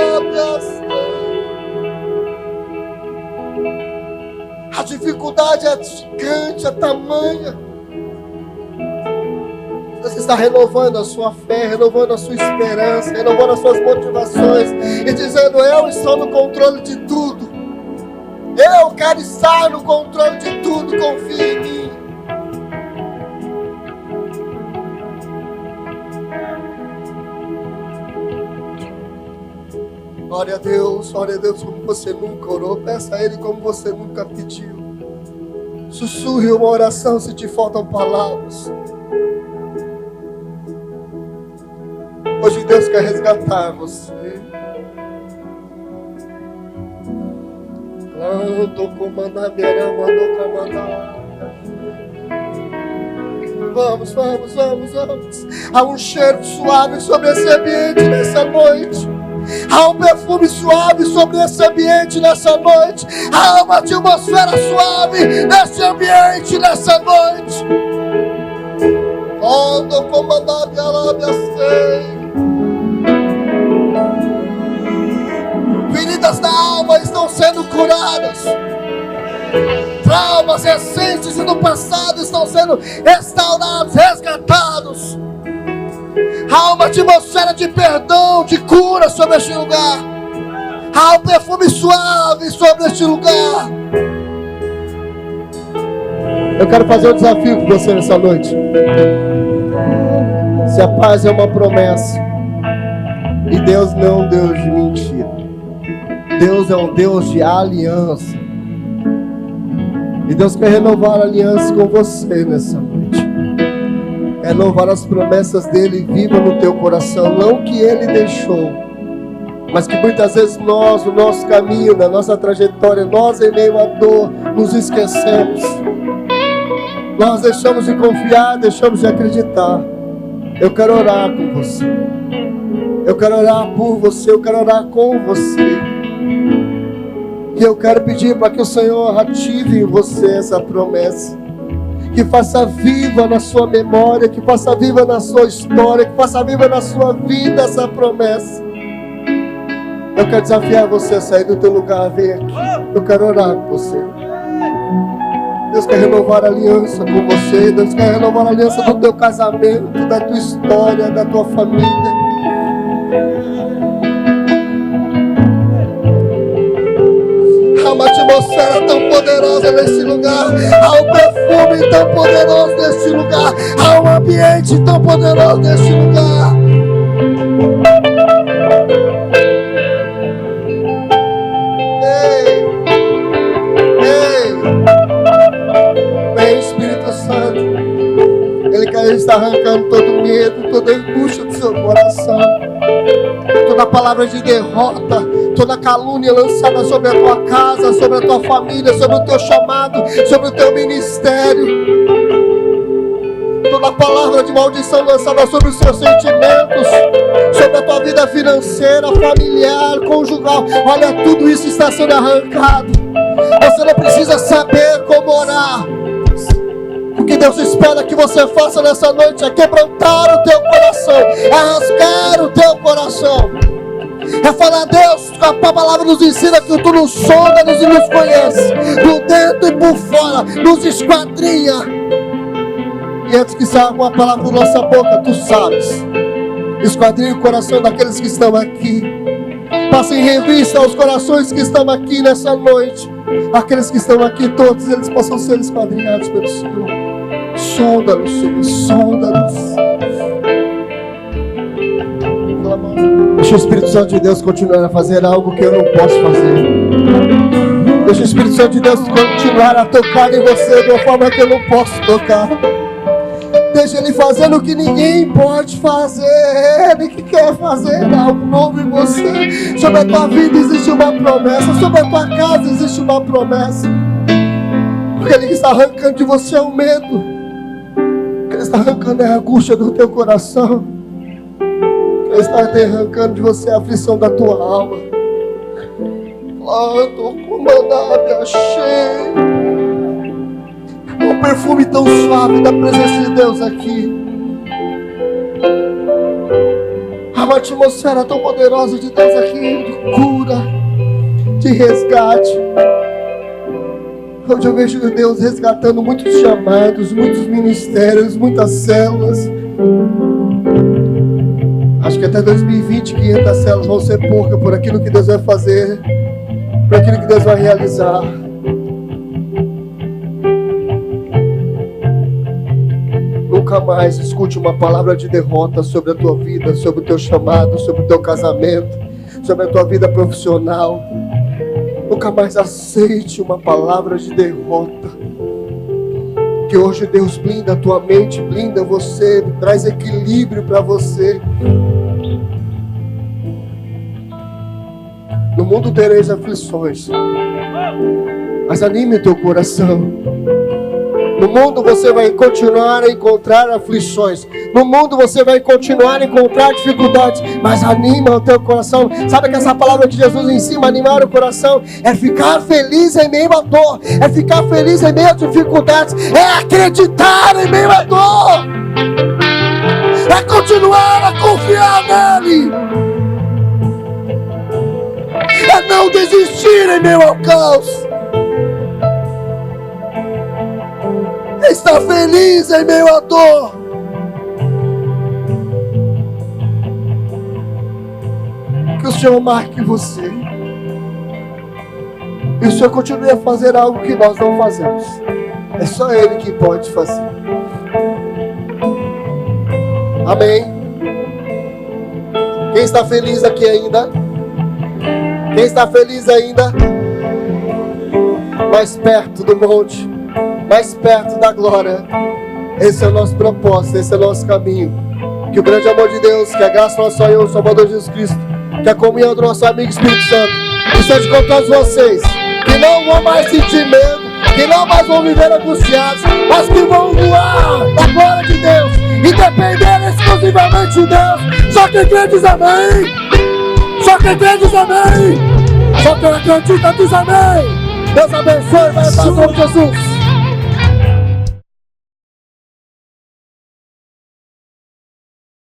a dificuldade é gigante, é tamanha. Você está renovando a sua fé, renovando a sua esperança, renovando as suas motivações e dizendo: eu estou no controle de tudo. Eu quero estar no controle de tudo, confie em mim. Glória a Deus como você nunca orou. Peça a Ele como você nunca pediu. Sussurre uma oração se te faltam palavras. Hoje Deus quer resgatar você. Vamos. Há um cheiro suave sobre esse ambiente nessa noite. Há um perfume suave sobre esse ambiente nessa noite. Há uma atmosfera suave nesse ambiente nessa noite. Quando comandar minha lábia sei. Feridas da alma estão sendo curadas. Traumas recentes e do passado estão sendo restaurados, resgatados. Há uma atmosfera de perdão, de cura sobre este lugar. Há um perfume suave sobre este lugar. Eu quero fazer um desafio com você nessa noite. Se a paz é uma promessa, e Deus não é um Deus de mentira, Deus é um Deus de aliança. E Deus quer renovar a aliança com você nessa noite. Renovar as promessas dele viva no teu coração. Não que ele deixou, mas que muitas vezes nós, no nosso caminho, na nossa trajetória, nós em meio à dor, nos esquecemos. Nós deixamos de confiar, deixamos de acreditar. Eu quero orar com você. Eu quero orar por você, eu quero orar com você. E eu quero pedir para que o Senhor ative em você essa promessa. Que faça viva na sua memória, que faça viva na sua história, que faça viva na sua vida essa promessa. Eu quero desafiar você a sair do teu lugar, vem aqui. Eu quero orar com você. Deus quer renovar a aliança com você. Deus quer renovar a aliança do teu casamento, da tua história, da tua família. Há uma atmosfera tão poderosa nesse lugar. Há um perfume tão poderoso neste lugar. Há um ambiente tão poderoso neste lugar. Vem, Espírito Santo. Ele quer estar arrancando todo medo, toda angústia do seu coração, toda palavra de derrota, toda calúnia lançada sobre a tua casa, sobre a tua família, sobre o teu chamado, sobre o teu ministério, toda palavra de maldição lançada sobre os seus sentimentos, sobre a tua vida financeira, familiar, conjugal. Olha, tudo isso está sendo arrancado. Você não precisa saber como orar. O que Deus espera que você faça nessa noite é quebrantar o teu coração, é rasgar o teu coração, é falar: Deus, a palavra nos ensina que tu nos sonda e nos conhece, por dentro e por fora, nos esquadrinha. E antes que saia uma palavra da nossa boca, tu sabes. Esquadrinha o coração daqueles que estão aqui. Passe em revista aos corações que estão aqui nessa noite. Aqueles que estão aqui, todos eles possam ser esquadrinhados pelo Senhor. Sonda-nos, Senhor, sonda-nos. Deixa o Espírito Santo de Deus continuar a fazer algo que eu não posso fazer. Deixa o Espírito Santo de Deus continuar a tocar em você de uma forma que eu não posso tocar. Deixa Ele fazendo o que ninguém pode fazer. Ele que quer fazer algo novo em você. Sobre a tua vida existe uma promessa. Sobre a tua casa existe uma promessa. Porque Ele que está arrancando de você é o medo. O que Ele está arrancando é a angústia do teu coração. O que Ele está arrancando de você é a aflição da tua alma. Eu estou comandado, achei um perfume tão suave da presença de Deus aqui. Há uma atmosfera tão poderosa de Deus aqui, de cura, de resgate. Hoje eu vejo Deus resgatando muitos chamados, muitos ministérios, muitas células. Acho que até 2020 500 células vão ser poucas por aquilo que Deus vai fazer, por aquilo que Deus vai realizar. Nunca mais escute uma palavra de derrota sobre a tua vida, sobre o teu chamado, sobre o teu casamento, sobre a tua vida profissional. Nunca mais aceite uma palavra de derrota. Que hoje Deus blinda a tua mente, blinda você, traz equilíbrio para você. No mundo tereis aflições, mas anime o teu coração. No mundo você vai continuar a encontrar aflições. No mundo você vai continuar a encontrar dificuldades. Mas anima o teu coração. Sabe que essa palavra que Jesus ensina, animar o coração, é ficar feliz em meio à dor. É ficar feliz em meio às dificuldades. É acreditar em meio à dor. É continuar a confiar nele. É não desistir em meio ao caos. Está feliz em meio à dor. Que o Senhor marque você. E o Senhor continue a fazer algo que nós não fazemos. É só Ele que pode fazer. Amém. Quem está feliz aqui ainda? Quem está feliz ainda? Mais perto do monte, mais perto da glória. Esse é o nosso propósito, esse é o nosso caminho. Que o grande amor de Deus, que a graça do nosso Senhor, o Salvador Jesus Cristo, que a comunhão do nosso amigo Espírito Santo, que seja com todos vocês, que não vão mais sentir medo, que não mais vão viver angustiados, mas que vão voar na glória de Deus e depender exclusivamente de Deus. Só quem crê diz amém. Só quem crê diz amém. Só quem acredita diz amém. Deus abençoe, vai estar com Jesus.